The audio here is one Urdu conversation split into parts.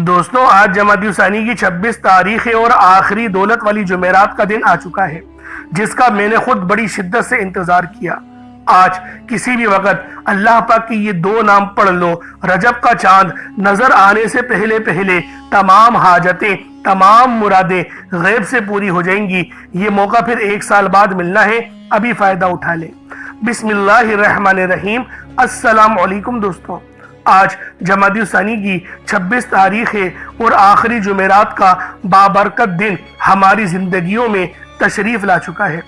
دوستوں آج جمادی الثانی کی 26 تاریخ ہے اور آخری دولت والی جمعرات کا دن آ چکا ہے جس کا میں نے خود بڑی شدت سے انتظار کیا۔ آج کسی بھی وقت اللہ پاک کی یہ دو نام پڑھ لو، رجب کا چاند نظر آنے سے پہلے تمام حاجتیں تمام مرادیں غیب سے پوری ہو جائیں گی۔ یہ موقع پھر 1 سال بعد ملنا ہے، ابھی فائدہ اٹھا لیں۔ بسم اللہ الرحمن الرحیم۔ السلام علیکم دوستوں، آج جمادی الثانی کی 26 تاریخ ہے اور آخری جمعرات کا بابرکت دن ہماری زندگیوں میں تشریف لا چکا ہے۔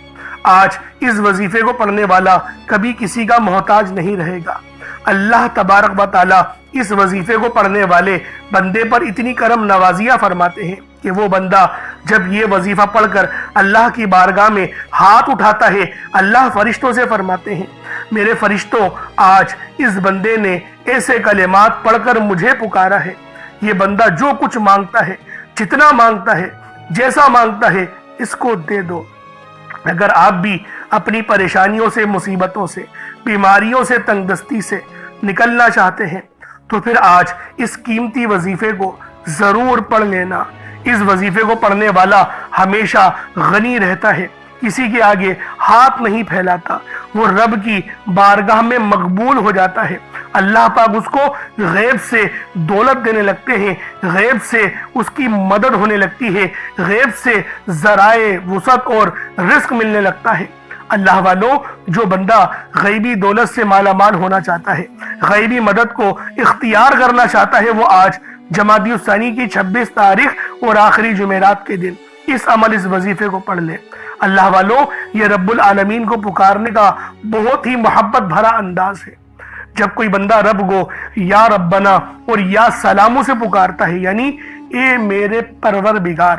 آج اس وظیفے کو پڑھنے والا کبھی کسی کا محتاج نہیں رہے گا۔ اللہ تبارک و تعالی اس وظیفے کو پڑھنے والے بندے پر اتنی کرم نوازیاں فرماتے ہیں کہ وہ بندہ جب یہ وظیفہ پڑھ کر اللہ کی بارگاہ میں ہاتھ اٹھاتا ہے، اللہ فرشتوں سے فرماتے ہیں، میرے فرشتوں آج اس بندے نے ایسے کلمات پڑھ کر مجھے پکارا ہے، یہ بندہ جو کچھ مانگتا ہے، جتنا مانگتا ہے، جیسا مانگتا ہے، اس کو دے دو۔ اگر آپ بھی اپنی پریشانیوں سے، مصیبتوں سے، بیماریوں سے، تنگ دستی سے نکلنا چاہتے ہیں تو پھر آج اس قیمتی وظیفے کو ضرور پڑھ لینا۔ اس وظیفے کو پڑھنے والا ہمیشہ غنی رہتا ہے، کسی کے آگے ہاتھ نہیں پھیلاتا، وہ رب کی بارگاہ میں مقبول ہو جاتا ہے۔ اللہ پاک اس کو غیب سے دولت دینے لگتے ہیں، غیب سے اس کی مدد ہونے لگتی ہے، غیب سے ذرائع وسعت اور رزق ملنے لگتا ہے۔ اللہ والوں، جو بندہ غیبی دولت سے مالا مال ہونا چاہتا ہے، غیبی مدد کو اختیار کرنا چاہتا ہے، وہ آج جمادی الثانی کی 26 تاریخ اور آخری جمعرات کے دن اس وظیفے کو پڑھ لے۔ اللہ والوں، یہ رب العالمین کو پکارنے کا بہت ہی محبت بھرا انداز ہے۔ جب کوئی بندہ رب کو یا ربنا اور یا سلاموں سے پکارتا ہے، یعنی اے میرے پروردگار،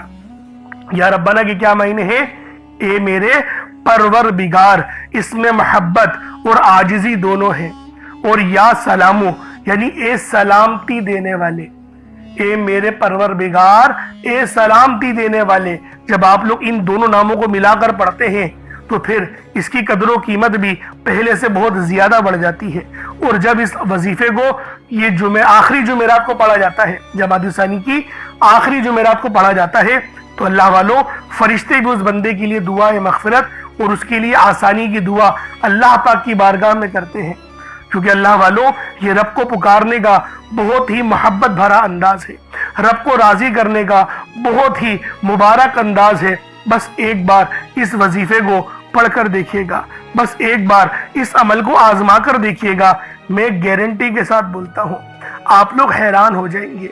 یا ربنا کے کیا معنی ہے؟ اے میرے پروردگار، اس میں محبت اور عاجزی دونوں ہیں، اور یا سلامو یعنی اے سلامتی دینے والے، اے میرے پروردگار، اے سلامتی دینے والے۔ جب آپ لوگ ان دونوں ناموں کو ملا کر پڑھتے ہیں تو پھر اس کی قدر و قیمت بھی پہلے سے بہت زیادہ بڑھ جاتی ہے۔ اور جب اس وظیفے کو یہ آخری جمعرات کو پڑھا جاتا ہے، جمادی الثانی کی آخری جمعرات کو پڑھا جاتا ہے، تو اللہ والوں فرشتے بھی اس بندے کے لیے دعا مغفرت اور اس کے لیے آسانی کی دعا اللہ پاک کی بارگاہ میں کرتے ہیں، کیونکہ اللہ والوں یہ رب کو پکارنے کا بہت ہی محبت بھرا انداز ہے، رب کو راضی کرنے کا بہت ہی مبارک انداز ہے۔ بس ایک بار اس وظیفے کو پڑھ کر دیکھیے گا، بس ایک بار اس عمل کو آزما کر دیکھیے گا، میں گارنٹی کے ساتھ بولتا ہوں آپ لوگ حیران ہو جائیں گے،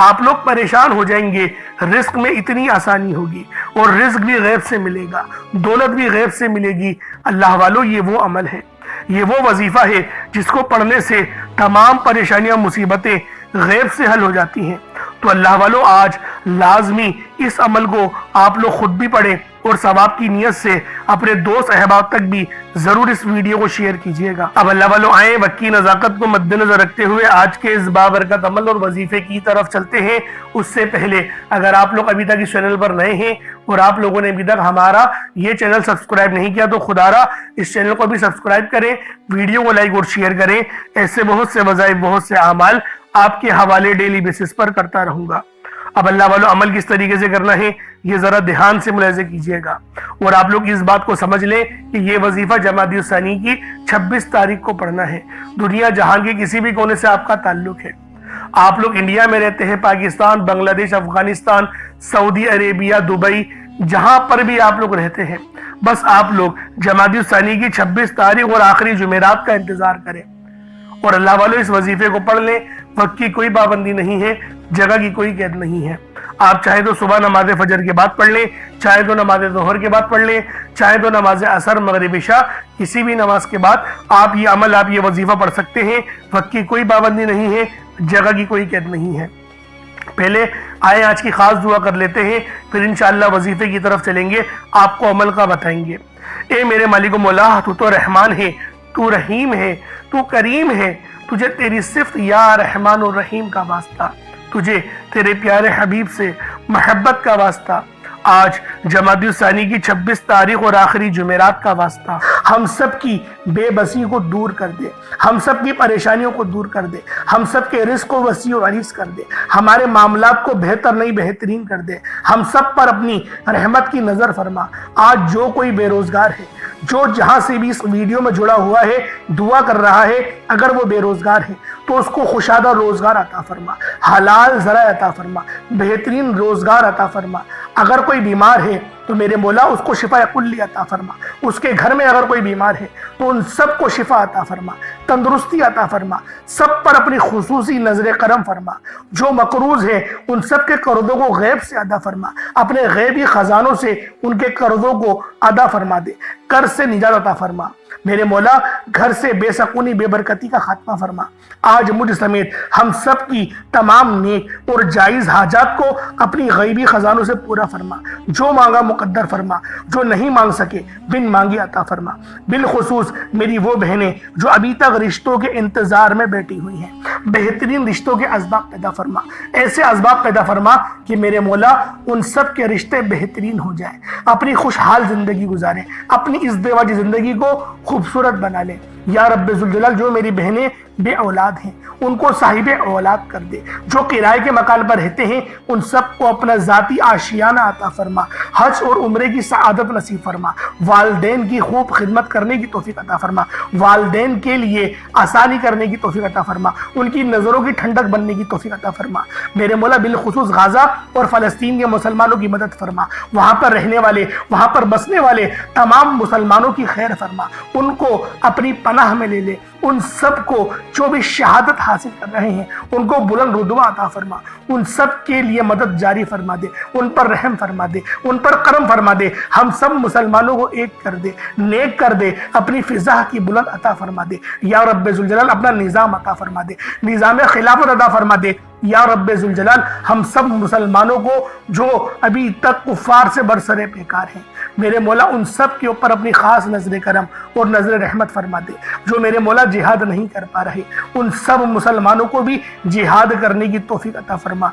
آپ لوگ پریشان ہو جائیں گے۔ رزق میں اتنی آسانی ہوگی اور رزق بھی غیب سے ملے گا، دولت بھی غیب سے ملے گی۔ اللہ والوں، یہ وہ عمل ہے، یہ وہ وظیفہ ہے جس کو پڑھنے سے تمام پریشانیاں، مصیبتیں غیب سے حل ہو جاتی ہیں۔ تو اللہ والوں آج لازمی اس عمل کو آپ لوگ خود بھی پڑھیں اور ثواب کی نیت سے اپنے دوست احباب تک بھی ضرور اس ویڈیو کو شیئر کیجئے گا۔ اب اللہ والوں آئیں وقت کی نزاکت کو مد نظر رکھتے ہوئے آج کے اس بابرکت عمل اور وظیفے کی طرف چلتے ہیں۔ اس سے پہلے اگر آپ لوگ ابھی تک اس چینل پر نئے ہیں اور آپ لوگوں نے ابھی تک ہمارا یہ چینل سبسکرائب نہیں کیا تو خدا را اس چینل کو بھی سبسکرائب کریں، ویڈیو کو لائک اور شیئر کریں۔ ایسے بہت سے وظائف، بہت سے اعمال آپ کے حوالے ڈیلی بیسس پر کرتا رہوں گا۔ اب اللہ والوں عمل کس طریقے سے کرنا ہے یہ ذرا دھیان سے ملاحظہ کیجئے گا، اور آپ لوگ اس بات کو سمجھ لیں کہ یہ وظیفہ جمادی الثانی کی 26 تاریخ کو پڑھنا ہے۔ دنیا جہان کے کسی بھی کونے سے آپ کا تعلق ہے، آپ لوگ انڈیا میں رہتے ہیں، پاکستان، بنگلہ دیش، افغانستان، سعودی عربیہ، دبئی، جہاں پر بھی آپ لوگ رہتے ہیں، بس آپ لوگ جمادی الثانی کی 26 تاریخ اور آخری جمعرات کا انتظار کریں اور اللہ والوں اس وظیفے کو پڑھ لیں۔ وقت کی کوئی پابندی نہیں ہے، جگہ کی کوئی قید نہیں ہے۔ آپ چاہے تو صبح نماز فجر کے بعد پڑھ لیں، چاہے تو نماز ظہر کے بعد پڑھ لیں، چاہے تو نماز عصر، مغرب، عشاء، کسی بھی نماز کے بعد آپ یہ عمل، آپ یہ وظیفہ پڑھ سکتے ہیں۔ وقت کی کوئی پابندی نہیں ہے، جگہ کی کوئی قید نہیں ہے۔ پہلے آئے آج کی خاص دعا کر لیتے ہیں، پھر انشاءاللہ وظیفے کی طرف چلیں گے، آپ کو عمل کا بتائیں گے۔ اے میرے مالک و مولا، تو رحمان ہے، تو رحیم ہے، تو کریم ہے، تجھے تیری صفت یا رحمان و رحیم کا واسطہ، تجھے تیرے پیارے حبیب سے محبت کا واسطہ، آج جمادی الثانی کی 26 تاریخ اور آخری جمعرات کا واسطہ، ہم سب کی بے بسی کو دور کر دے، ہم سب کی پریشانیوں کو دور کر دے، ہم سب کے رزق کو وسیع و عریض کر دے، ہمارے معاملات کو بہتر نہیں بہترین کر دے، ہم سب پر اپنی رحمت کی نظر فرما۔ آج جو کوئی بے روزگار ہے، جو جہاں سے بھی اس ویڈیو میں جڑا ہوا ہے دعا کر رہا ہے، اگر وہ بے روزگار ہے تو اس کو خوشادہ روزگار عطا فرما، حلال ذرائع عطا فرما، بہترین روزگار عطا فرما۔ اگر کوئی بیمار ہے تو میرے مولا اس کو شفا کلی عطا فرما، اس کے گھر میں اگر کوئی بیمار ہے تو ان سب کو شفا عطا فرما، تندرستی عطا فرما، سب پر اپنی خصوصی نظر کرم فرما۔ جو مقروض ہے ان سب کے قرضوں کو غیب سے ادا فرما، اپنے غیبی خزانوں سے ان کے قرضوں کو ادا فرما دے، قرض سے نجات عطا فرما۔ میرے مولا گھر سے بے سکونی بے برکتی کا خاتمہ فرما۔ آج مجھ سمیت ہم سب کی تمام نیک اور جائز حاجات کو اپنی غیبی خزانوں سے پورا فرما، جو مانگا مقدر فرما، جو نہیں مانگ سکے بن مانگی عطا فرما۔ بالخصوص میری وہ بہنیں جو ابھی تک رشتوں کے انتظار میں بیٹھی ہوئی ہیں، بہترین رشتوں کے اسباب پیدا فرما، ایسے اسباب پیدا فرما کہ میرے مولا ان سب کے رشتے بہترین ہو جائیں، اپنی خوشحال زندگی گزاریں، اپنی ازدواجی زندگی کو خوبصورت بنا لیں۔ یا رب ذوالجلال جو میری بہنیں بے اولاد ہیں ان کو صاحب اولاد کر دے، جو کرائے کے مکان پر رہتے ہیں ان سب کو اپنا ذاتی آشیانہ عطا فرما، حج اور عمرے کی سعادت نصیب فرما، والدین کی خوب خدمت کرنے کی توفیق عطا فرما، والدین کے لیے آسانی کرنے کی توفیق عطا فرما، ان کی نظروں کی ٹھنڈک بننے کی توفیق عطا فرما۔ میرے مولا بالخصوص غزہ اور فلسطین کے مسلمانوں کی مدد فرما، وہاں پر رہنے والے، وہاں پر بسنے والے تمام مسلمانوں کی خیر فرما، ان کو اپنی پناہ میں لے لے، ان سب کو جو بھی شہادت حاصل کر رہے ہیں ان کو بلند رتبہ عطا فرما، ان سب کے لیے مدد جاری فرما دے، ان پر رحم فرما دے، ان پر کرم فرما دے، ہم سب مسلمانوں کو ایک کر دے، نیک کر دے، اپنی فضا کی بلند عطا فرما دے۔ یا رب ذوالجلال اپنا نظام عطا فرما دے، نظام خلافت عطا فرما دے۔ یا رب ذوالجلال ہم سب مسلمانوں کو جو ابھی تک کفار سے برسرے پیکار ہیں میرے مولا ان سب کے اوپر اپنی خاص نظر کرم اور نظر رحمت فرما دے۔ جو میرے مولا جہاد نہیں کر پا رہے ان سب مسلمانوں کو بھی جہاد کرنے کی توفیق عطا فرما،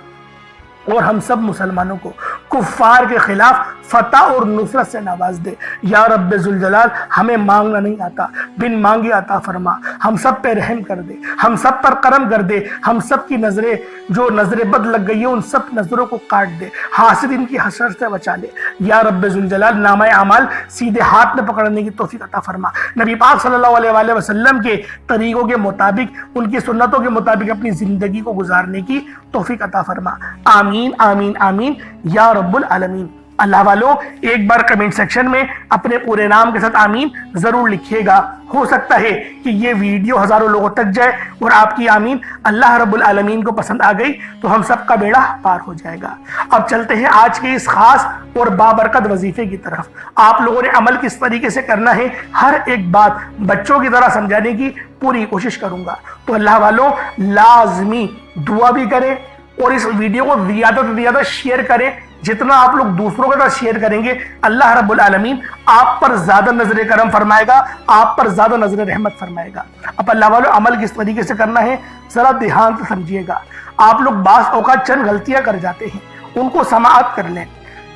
اور ہم سب مسلمانوں کو کفار کے خلاف فتح اور نصرت سے نواز دے۔ یا رب ذوالجلال ہمیں مانگنا نہیں آتا، بن مانگے عطا فرما، ہم سب پہ رحم کر دے، ہم سب پر کرم کر دے، ہم سب کی نظریں جو نظر بد لگ گئی ہے ان سب نظروں کو کاٹ دے، حاسدین کی حسرت سے بچا لے۔ یا رب ذوالجلال نامہ اعمال سیدھے ہاتھ میں پکڑنے کی توفیق عطا فرما، نبی پاک صلی اللہ علیہ وآلہ وسلم کے طریقوں کے مطابق، ان کی سنتوں کے مطابق اپنی زندگی کو گزارنے کی توفیق عطا فرما۔ آمین آمین آمین یا رب العالمین۔ اللہ والوں ایک بار کمنٹ سیکشن میں اپنے پورے نام کے ساتھ آمین ضرور لکھیے گا، ہو سکتا ہے کہ یہ ویڈیو ہزاروں لوگوں تک جائے اور آپ کی آمین اللہ رب العالمین کو پسند آ گئی تو ہم سب کا بیڑا پار ہو جائے گا۔ اب چلتے ہیں آج کے اس خاص اور بابرکت وظیفے کی طرف۔ آپ لوگوں نے عمل کس طریقے سے کرنا ہے ہر ایک بات بچوں کی طرح سمجھانے کی پوری کوشش کروں گا، تو اللہ والوں لازمی دعا بھی کریں اور اس ویڈیو کو زیادہ سے زیادہ شیئر کریں۔ جتنا آپ لوگ دوسروں کے ساتھ شیئر کریں گے اللہ رب العالمین آپ پر زیادہ نظر کرم فرمائے گا، آپ پر زیادہ نظر رحمت فرمائے گا۔ اب اللہ والوں عمل کس طریقے سے کرنا ہے ذرا دھیان سے سمجھیے گا۔ آپ لوگ بعض اوقات چند غلطیاں کر جاتے ہیں، ان کو سماعت کر لیں۔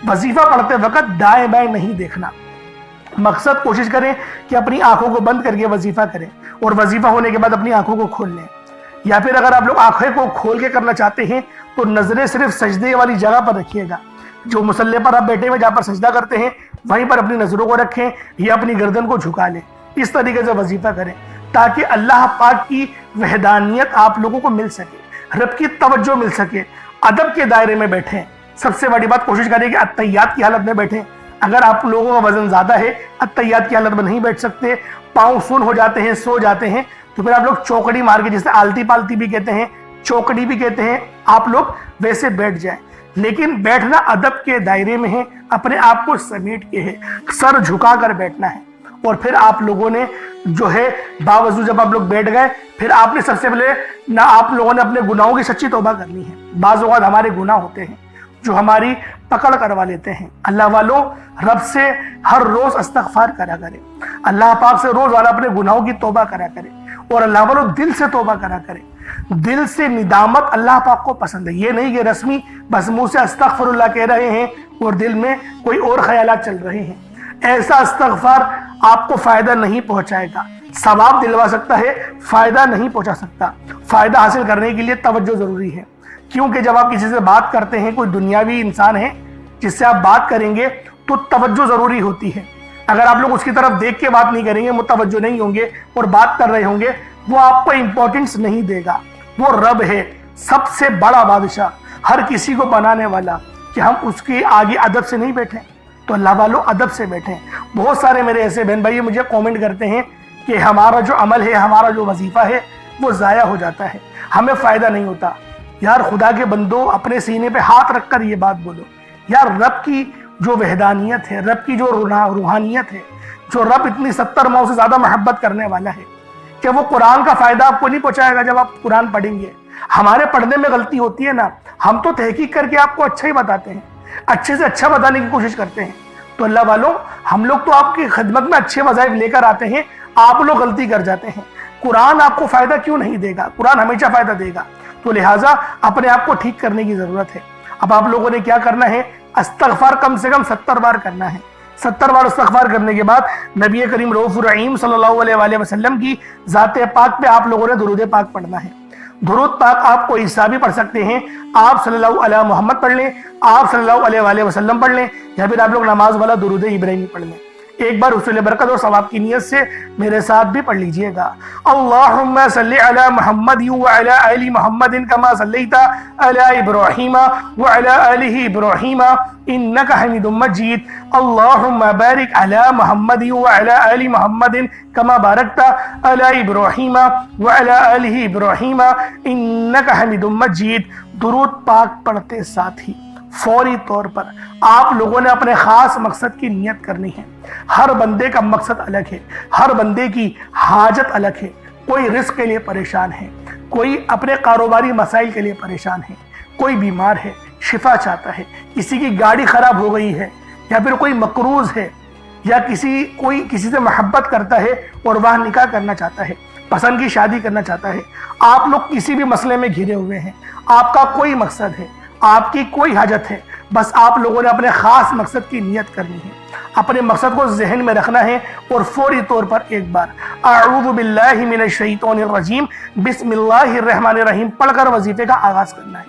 وظیفہ پڑھتے وقت دائیں بائیں نہیں دیکھنا، مقصد کوشش کریں کہ اپنی آنکھوں کو بند کر کے وظیفہ کریں اور وظیفہ ہونے کے بعد اپنی آنکھوں کو کھول لیں، یا پھر اگر آپ لوگ آنکھیں کو کھول کے کرنا چاہتے ہیں تو نظریں صرف سجدے والی جگہ پر رکھیے گا، جو مصلی پر آپ بیٹھے ہوئے جہاں پر سجدہ کرتے ہیں وہیں پر اپنی نظروں کو رکھیں یا اپنی گردن کو جھکا لیں۔ اس طریقے سے وظیفہ کریں تاکہ اللہ پاک کی وحدانیت آپ لوگوں کو مل سکے، رب کی توجہ مل سکے، ادب کے دائرے میں بیٹھیں۔ سب سے بڑی بات کوشش کریں کہ اتحیات کی حالت میں بیٹھیں۔ اگر آپ لوگوں کا وزن زیادہ ہے اتحیات کی حالت میں نہیں بیٹھ سکتے، پاؤں سن ہو جاتے ہیں، سو جاتے ہیں، تو پھر آپ لوگ چوکڑی مار کے، جسے آلتی پالتی بھی کہتے ہیں، چوکڑی بھی کہتے ہیں، آپ لوگ ویسے بیٹھ جائیں۔ لیکن بیٹھنا ادب کے دائرے میں ہے، اپنے آپ کو سمیٹ کے ہے، سر جھکا کر بیٹھنا ہے۔ اور پھر آپ لوگوں نے جو ہے باوضو جب آپ لوگ بیٹھ گئے پھر آپ نے سب سے پہلے نہ آپ لوگوں نے اپنے گناہوں کی سچی توبہ کرنی ہے۔ بعض اوقات ہمارے گناہ ہوتے ہیں جو ہماری پکڑ کروا لیتے ہیں۔ اللہ والوں رب سے ہر روز استغفار کرا کرے، اللہ پاک سے روزانہ اپنے گناہوں کی توبہ کرا کرے، اور اللہ والوں دل سے توبہ کرا کرے۔ دل سے ندامت اللہ پاک کو پسند ہے، یہ نہیں کہ رسمی بس منہ سے استغفر اللہ کہہ رہے ہیں اور دل میں کوئی اور خیالات چل رہے ہیں۔ ایسا استغفار آپ کو فائدہ نہیں پہنچائے گا. ثواب دلوا سکتا ہے, فائدہ نہیں پہنچا سکتا. فائدہ حاصل کرنے کے لیے توجہ ضروری ہے, کیونکہ جب آپ کسی سے بات کرتے ہیں, کوئی دنیاوی انسان ہے جس سے آپ بات کریں گے تو توجہ ضروری ہوتی ہے. اگر آپ لوگ اس کی طرف دیکھ کے بات نہیں کریں گے, متوجہ نہیں ہوں گے اور بات کر رہے ہوں گے, وہ آپ کو امپورٹنس نہیں دے گا. وہ رب ہے, سب سے بڑا بادشاہ, ہر کسی کو بنانے والا, کہ ہم اس کے آگے ادب سے نہیں بیٹھیں. تو اللہ والوں ادب سے بیٹھیں. بہت سارے میرے ایسے بہن بھائی مجھے کومنٹ کرتے ہیں کہ ہمارا جو عمل ہے, ہمارا جو وظیفہ ہے وہ ضائع ہو جاتا ہے, ہمیں فائدہ نہیں ہوتا. یار خدا کے بندو, اپنے سینے پہ ہاتھ رکھ کر یہ بات بولو. یار رب کی جو وحدانیت ہے, رب کی جو روحانیت ہے, جو رب اتنی 70 ماؤں سے زیادہ محبت کرنے والا ہے, کہ وہ قرآن کا فائدہ آپ کو نہیں پہنچائے گا جب آپ قرآن پڑھیں گے. ہمارے پڑھنے میں غلطی ہوتی ہے نا, ہم تو تحقیق کر کے آپ کو اچھا ہی بتاتے ہیں, اچھے سے اچھا بتانے کی کوشش کرتے ہیں. تو اللہ والوں, ہم لوگ تو آپ کی خدمت میں اچھے وظائف لے کر آتے ہیں, آپ لوگ غلطی کر جاتے ہیں. قرآن آپ کو فائدہ کیوں نہیں دے گا؟ قرآن ہمیشہ فائدہ دے گا. تو لہٰذا اپنے آپ کو ٹھیک کرنے کی ضرورت ہے. اب آپ لوگوں نے کیا کرنا ہے؟ استغفار کم سے کم 70 بار کرنا ہے. 70 بار استغفار کرنے کے بعد نبی کریم رؤوف الرحیم صلی اللہ علیہ وآلہ وسلم کی ذات پاک پہ آپ لوگوں نے درود پاک پڑھنا ہے. درود پاک آپ کو عیسیٰ بھی پڑھ سکتے ہیں, آپ صلی اللہ علیہ محمد پڑھ لیں, آپ صلی اللہ علیہ وآلہ وسلم پڑھ لیں, یا پھر آپ لوگ نماز والا درود ابراہیمی پڑھ لیں. ایک بار حصول برکت اور ثواب کی نیت سے میرے ساتھ بھی پڑھ لیجئے گا. اللہم صلی علی محمد وعلی آل محمد کما صلیت علی ابراہیم وعلی آل ابراہیم انک حمید مجید. اللہم بارک علی محمد وعلی آل محمد کما بارکت علی ابراہیم وعلی آل ابراہیم انک حمید مجید. درود پاک پڑھتے ساتھ ہی فوری طور پر آپ لوگوں نے اپنے خاص مقصد کی نیت کرنی ہے. ہر بندے کا مقصد الگ ہے, ہر بندے کی حاجت الگ ہے. کوئی رزق کے لیے پریشان ہے, کوئی اپنے کاروباری مسائل کے لیے پریشان ہے, کوئی بیمار ہے شفا چاہتا ہے, کسی کی گاڑی خراب ہو گئی ہے, یا پھر کوئی مقروض ہے, یا کوئی کسی سے محبت کرتا ہے اور وہاں نکاح کرنا چاہتا ہے, پسند کی شادی کرنا چاہتا ہے. آپ لوگ کسی بھی مسئلے میں گھرے ہوئے ہیں, آپ کا کوئی مقصد ہے, آپ کی کوئی حاجت ہے, بس آپ لوگوں نے اپنے خاص مقصد کی نیت کرنی ہے, اپنے مقصد کو ذہن میں رکھنا ہے, اور فوری طور پر ایک بار اعوذ باللہ من الشیطان الرجیم بسم اللہ الرحمن الرحیم پڑھ کر وظیفے کا آغاز کرنا ہے.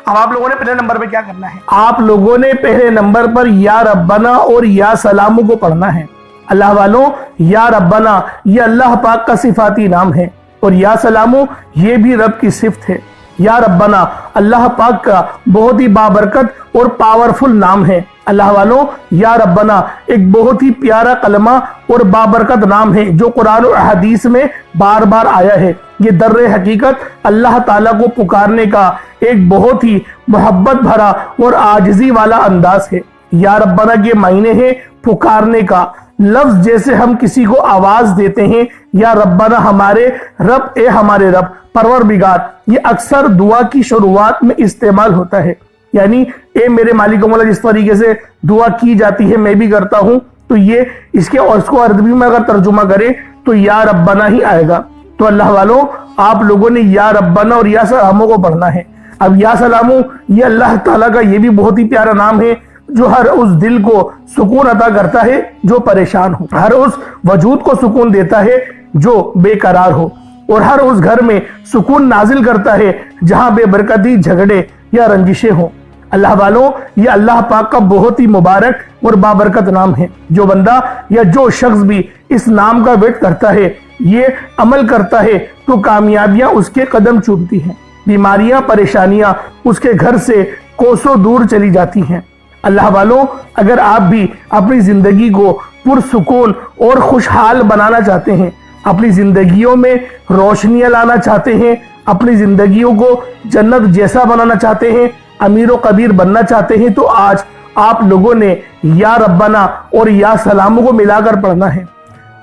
اب آپ لوگوں نے پہلے نمبر پہ کیا کرنا ہے؟ آپ لوگوں نے پہلے نمبر پر یا ربنا اور یا سلامو کو پڑھنا ہے. اللہ والوں, یا ربنا یہ اللہ پاک کا صفاتی نام ہے, اور یا سلامو یہ بھی رب کی صفت ہے. یا ربنا اللہ پاک کا بہت ہی بابرکت اور پاورفل نام ہے. اللہ والوں, یا ربنا ایک بہت ہی پیارا کلمہ اور بابرکت نام ہے جو قرآن و حدیث میں بار بار آیا ہے. یہ در حقیقت اللہ تعالیٰ کو پکارنے کا ایک بہت ہی محبت بھرا اور عاجزی والا انداز ہے. یا ربنا کے معنی ہے پکارنے کا. لفظ جیسے ہم کسی کو آواز دیتے ہیں, یا ربنا ہمارے رب, اے ہمارے رب, پروردگار, یہ اکثر دعا کی شروعات میں استعمال ہوتا ہے. یعنی اے میرے مالک و مولا, جس طریقے سے دعا کی جاتی ہے میں بھی کرتا ہوں, تو یہ اس کو عربی میں اگر ترجمہ کرے تو یا ربنا ہی آئے گا. تو اللہ والوں, آپ لوگوں نے یا ربنا اور یا سلامو کو پڑھنا ہے. اب یا سلامو یہ اللہ تعالیٰ کا یہ بھی بہت ہی پیارا نام ہے جو ہر اس دل کو سکون عطا کرتا ہے جو پریشان ہو, ہر اس وجود کو سکون دیتا ہے جو بے قرار ہو, اور ہر اس گھر میں سکون نازل کرتا ہے جہاں بے برکتی, جھگڑے یا رنجشیں ہوں. اللہ والوں, یہ اللہ پاک کا بہت ہی مبارک اور بابرکت نام ہے. جو بندہ یا جو شخص بھی اس نام کا ویٹ کرتا ہے, یہ عمل کرتا ہے, تو کامیابیاں اس کے قدم چومتی ہیں, بیماریاں, پریشانیاں اس کے گھر سے کوسوں دور چلی جاتی ہیں. اللہ والوں, اگر آپ بھی اپنی زندگی کو پرسکون اور خوشحال بنانا چاہتے ہیں, اپنی زندگیوں میں روشنیاں لانا چاہتے ہیں, اپنی زندگیوں کو جنت جیسا بنانا چاہتے ہیں, امیر و کبیر بننا چاہتے ہیں, تو آج آپ لوگوں نے یا ربنا اور یا سلامو کو ملا کر پڑھنا ہے.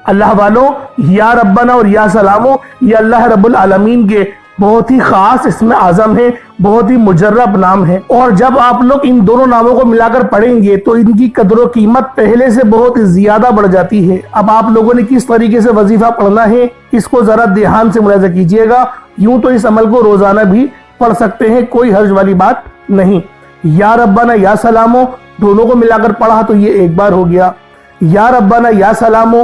اللہ والوں, یا ربنا اور یا سلامو یہ اللہ رب العالمین کے بہت ہی خاص اسم اعظم ہے, بہت ہی مجرب نام ہے, اور جب آپ لوگ ان دونوں ناموں کو ملا کر پڑھیں گے تو ان کی قدر و قیمت پہلے سے بہت زیادہ بڑھ جاتی ہے. اب آپ لوگوں نے کس طریقے سے وظیفہ پڑھنا ہے اس کو ذرا دھیان سے ملاحظہ کیجئے گا. یوں تو اس عمل کو روزانہ بھی پڑھ سکتے ہیں, کوئی حرج والی بات نہیں. یا ربنا یا سلامو دونوں کو ملا کر پڑھا تو یہ ایک بار ہو گیا. یا ربنا یا سلامو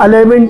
11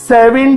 7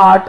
8,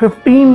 15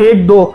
1, 2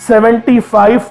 75